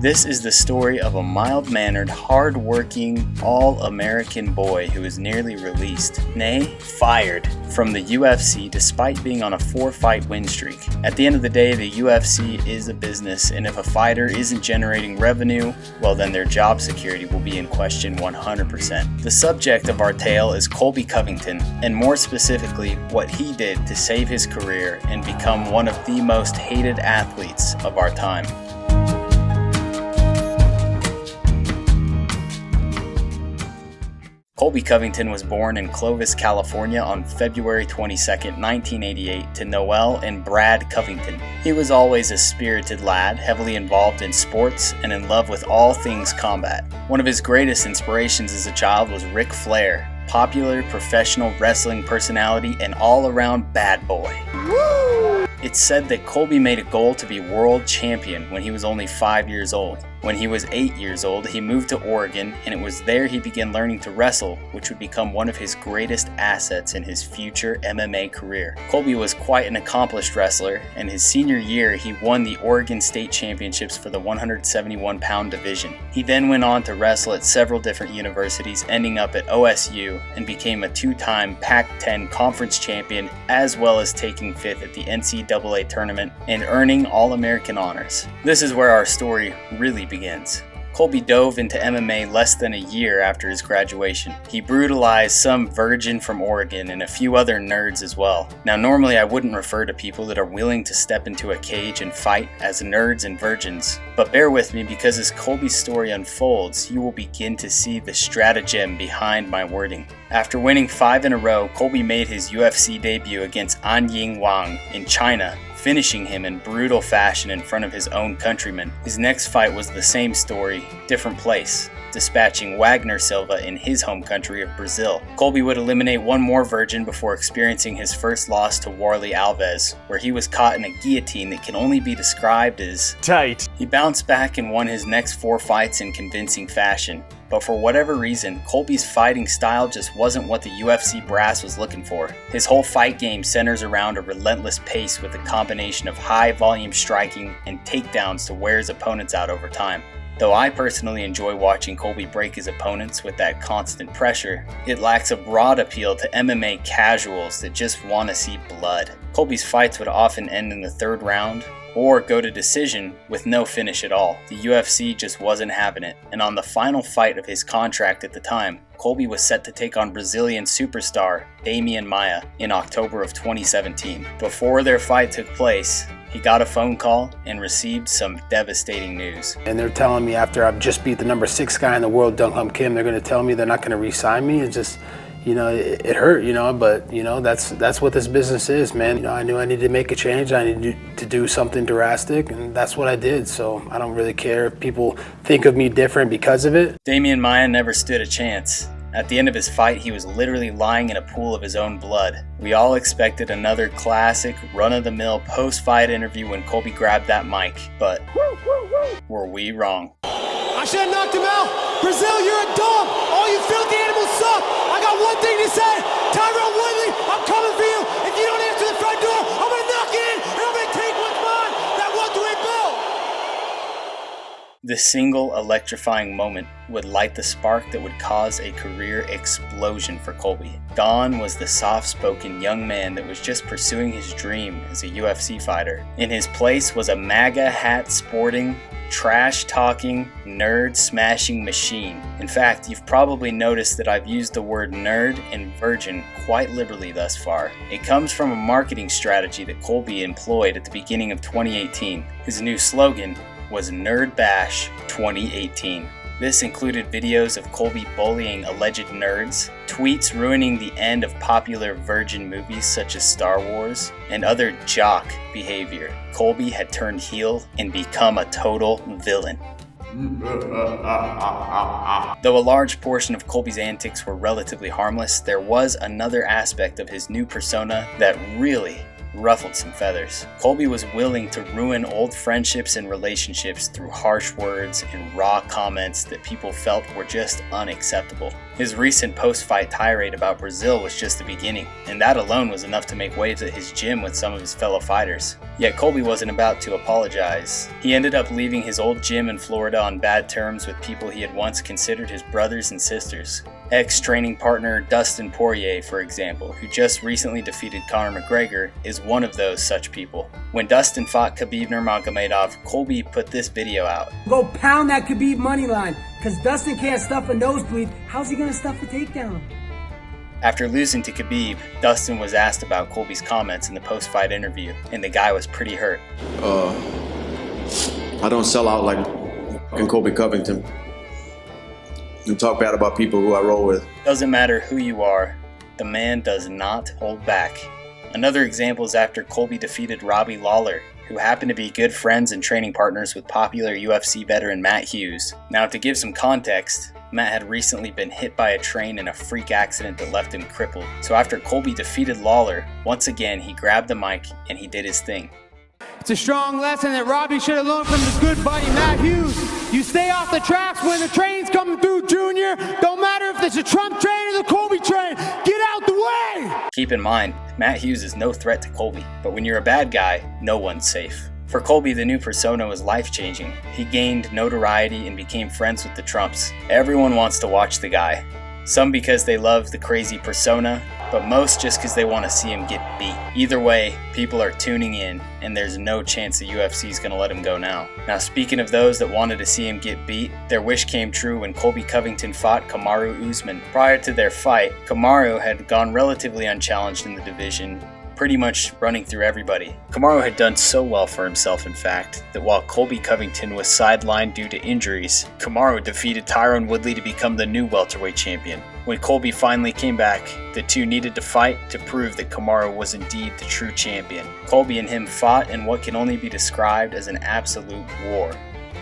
This is the story of a mild-mannered, hard-working, all-American boy who was nearly released, nay, fired, from the UFC despite being on a 4-fight win streak. At the end of the day, the UFC is a business, and if a fighter isn't generating revenue, well then their job security will be in question 100%. The subject of our tale is Colby Covington, and more specifically, what he did to save his career and become one of the most hated athletes of our time. Colby Covington was born in Clovis, California on February 22, 1988 to Noel and Brad Covington. He was always a spirited lad, heavily involved in sports and in love with all things combat. One of his greatest inspirations as a child was Ric Flair, popular professional wrestling personality and all-around bad boy. Woo! It's said that Colby made a goal to be world champion when he was only 5 years old. When he was 8 years old, he moved to Oregon, and it was there he began learning to wrestle, which would become one of his greatest assets in his future MMA career. Colby was quite an accomplished wrestler, and his senior year he won the Oregon State Championships for the 171-pound division. He then went on to wrestle at several different universities, ending up at OSU, and became a 2-time Pac-10 conference champion, as well as taking 5th at the NCAA tournament and earning All-American honors. This is where our story really begins. Colby dove into MMA less than a year after his graduation. He brutalized some virgin from Oregon and a few other nerds as well. Now normally I wouldn't refer to people that are willing to step into a cage and fight as nerds and virgins, but bear with me because as Colby's story unfolds, you will begin to see the stratagem behind my wording. After winning 5 in a row, Colby made his UFC debut against An Ying Wang in China, finishing him in brutal fashion in front of his own countrymen. His next fight was the same story, different place, dispatching Wagner Silva in his home country of Brazil. Colby would eliminate one more virgin before experiencing his first loss to Warlley Alves, where he was caught in a guillotine that can only be described as tight. He bounced back and won his next 4 fights in convincing fashion. But for whatever reason, Colby's fighting style just wasn't what the UFC brass was looking for. His whole fight game centers around a relentless pace with a combination of high volume striking and takedowns to wear his opponents out over time. Though I personally enjoy watching Colby break his opponents with that constant pressure, it lacks a broad appeal to MMA casuals that just want to see blood. Colby's fights would often end in the 3rd round, or go to decision with no finish at all. The UFC just wasn't having it, and on the final fight of his contract at the time, Colby was set to take on Brazilian superstar Demian Maia in October of 2017. Before their fight took place, he got a phone call and received some devastating news. And they're telling me after I've just beat the number 6 guy in the world, Dong Hum Kim, they're going to tell me they're not going to re-sign me. It's just, it hurt, but, that's what this business is, man. I knew I needed to make a change. I needed to do something drastic, and that's what I did. So I don't really care if people think of me different because of it. Demian Maia never stood a chance. At the end of his fight, he was literally lying in a pool of his own blood. We all expected another classic, run-of-the-mill post-fight interview when Colby grabbed that mic, but were we wrong? I should have knocked him out. Brazil, you're a dog. All you filthy animals suck. I got one thing to say. Tyrone Woodley, I'm coming for you. If you don't answer the front door, I'm going to knock it in, and I'm going to take what's mine, that welterweight belt. The single electrifying moment would light the spark that would cause a career explosion for Colby. Gone was the soft-spoken young man that was just pursuing his dream as a UFC fighter. In his place was a MAGA hat sporting, trash-talking, nerd-smashing machine. In fact, you've probably noticed that I've used the word nerd and virgin quite liberally thus far. It comes from a marketing strategy that Colby employed at the beginning of 2018. His new slogan was Nerd Bash 2018. This included videos of Colby bullying alleged nerds, tweets ruining the end of popular virgin movies such as Star Wars, and other jock behavior. Colby had turned heel and become a total villain. Though a large portion of Colby's antics were relatively harmless, there was another aspect of his new persona that really ruffled some feathers. Colby was willing to ruin old friendships and relationships through harsh words and raw comments that people felt were just unacceptable. His recent post-fight tirade about Brazil was just the beginning, and that alone was enough to make waves at his gym with some of his fellow fighters. Yet Colby wasn't about to apologize. He ended up leaving his old gym in Florida on bad terms with people he had once considered his brothers and sisters. Ex-training partner Dustin Poirier, for example, who just recently defeated Conor McGregor, is one of those such people. When Dustin fought Khabib Nurmagomedov, Colby put this video out. Go pound that Khabib money line, because Dustin can't stuff a nosebleed. How's he gonna stuff a takedown? After losing to Khabib, Dustin was asked about Colby's comments in the post-fight interview, and the guy was pretty hurt. I don't sell out like fucking Colby Covington and talk bad about people who I roll with. Doesn't matter who you are, the man does not hold back. Another example is after Colby defeated Robbie Lawler, who happened to be good friends and training partners with popular UFC veteran Matt Hughes. Now, to give some context, Matt had recently been hit by a train in a freak accident that left him crippled. So after Colby defeated Lawler, once again he grabbed the mic and he did his thing. It's a strong lesson that Robbie should have learned from his good buddy Matt Hughes. You stay off the tracks when the train's coming through, Junior. Don't matter if it's a Trump train or the Colby train. Get out the way! Keep in mind, Matt Hughes is no threat to Colby, but when you're a bad guy, no one's safe. For Colby, the new persona was life-changing. He gained notoriety and became friends with the Trumps. Everyone wants to watch the guy. Some because they love the crazy persona, but most just because they want to see him get beat. Either way, people are tuning in, and there's no chance the UFC is going to let him go now. Now, speaking of those that wanted to see him get beat, their wish came true when Colby Covington fought Kamaru Usman. Prior to their fight, Kamaru had gone relatively unchallenged in the division, pretty much running through everybody. Kamaru had done so well for himself, in fact, that while Colby Covington was sidelined due to injuries, Kamaru defeated Tyron Woodley to become the new welterweight champion. When Colby finally came back, the two needed to fight to prove that Kamaru was indeed the true champion. Colby and him fought in what can only be described as an absolute war.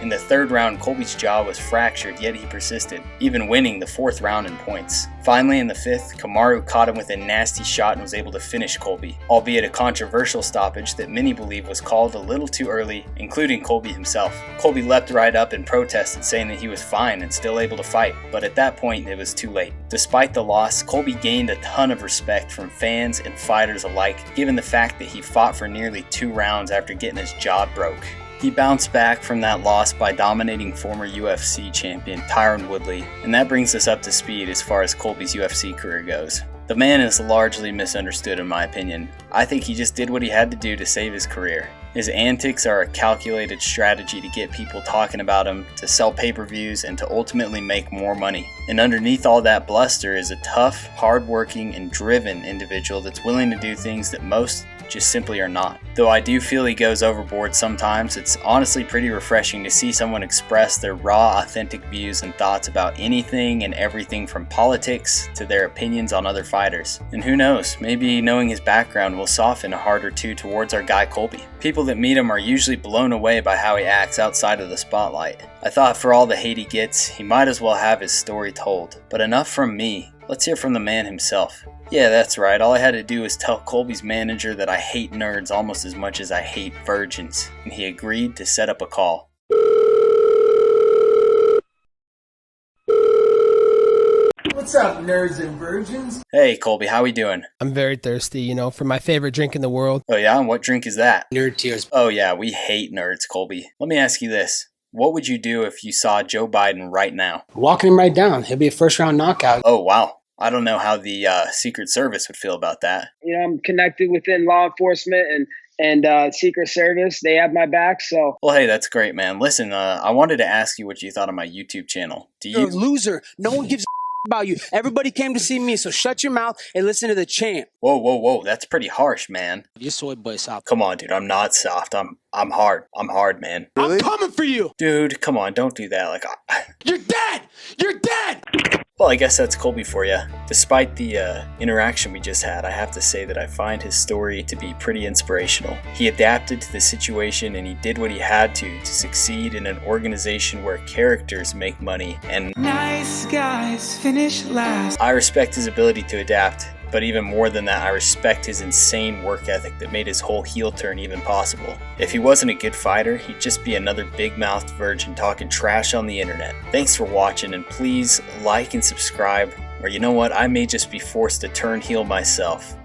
In the third round, Colby's jaw was fractured, yet he persisted, even winning the fourth round in points. Finally, in the fifth, Kamaru caught him with a nasty shot and was able to finish Colby, albeit a controversial stoppage that many believe was called a little too early, including Colby himself. Colby leapt right up and protested, saying that he was fine and still able to fight, but at that point it was too late. Despite the loss, Colby gained a ton of respect from fans and fighters alike, given the fact that he fought for nearly 2 rounds after getting his jaw broke. He bounced back from that loss by dominating former UFC champion Tyron Woodley, and that brings us up to speed as far as Colby's UFC career goes. The man is largely misunderstood in my opinion. I think he just did what he had to do to save his career. His antics are a calculated strategy to get people talking about him, to sell pay-per-views, and to ultimately make more money. And underneath all that bluster is a tough, hard-working, and driven individual that's willing to do things that most just simply are not. Though I do feel he goes overboard sometimes, it's honestly pretty refreshing to see someone express their raw, authentic views and thoughts about anything and everything from politics to their opinions on other fighters. And who knows, maybe knowing his background will soften a heart or two towards our guy Colby. People that meet him are usually blown away by how he acts outside of the spotlight. I thought for all the hate he gets, he might as well have his story told. But enough from me, let's hear from the man himself. Yeah, that's right, all I had to do was tell Colby's manager that I hate nerds almost as much as I hate virgins, and he agreed to set up a call. What's up, nerds and virgins? Hey Colby, how we doing? I'm very thirsty, for my favorite drink in the world. Oh yeah, and what drink is that? Nerd tears. Oh yeah, we hate nerds, Colby. Let me ask you this. What would you do if you saw Joe Biden right now? Walking him right down. He'll be a first-round knockout. Oh wow. I don't know how the Secret Service would feel about that. I'm connected within law enforcement and Secret Service. They have my back, so. Well, hey, that's great, man. Listen, I wanted to ask you what you thought of my YouTube channel. You're a loser. No one gives a about you. Everybody came to see me, so shut your mouth and listen to the champ. Whoa. That's pretty harsh, man. Your soy boy soft. Come on, dude. I'm not soft. I'm hard. I'm hard, man. Really? I'm coming for you. Dude, come on. Don't do that. You're dead. You're dead. Well, I guess that's Colby for you. Despite the interaction we just had, I have to say that I find his story to be pretty inspirational. He adapted to the situation and he did what he had to succeed in an organization where characters make money, and nice guys finish last. I respect his ability to adapt, but even more than that, I respect his insane work ethic that made his whole heel turn even possible. If he wasn't a good fighter, he'd just be another big-mouthed virgin talking trash on the internet. Thanks for watching, and please like and subscribe. Or you know what, I may just be forced to turn heel myself.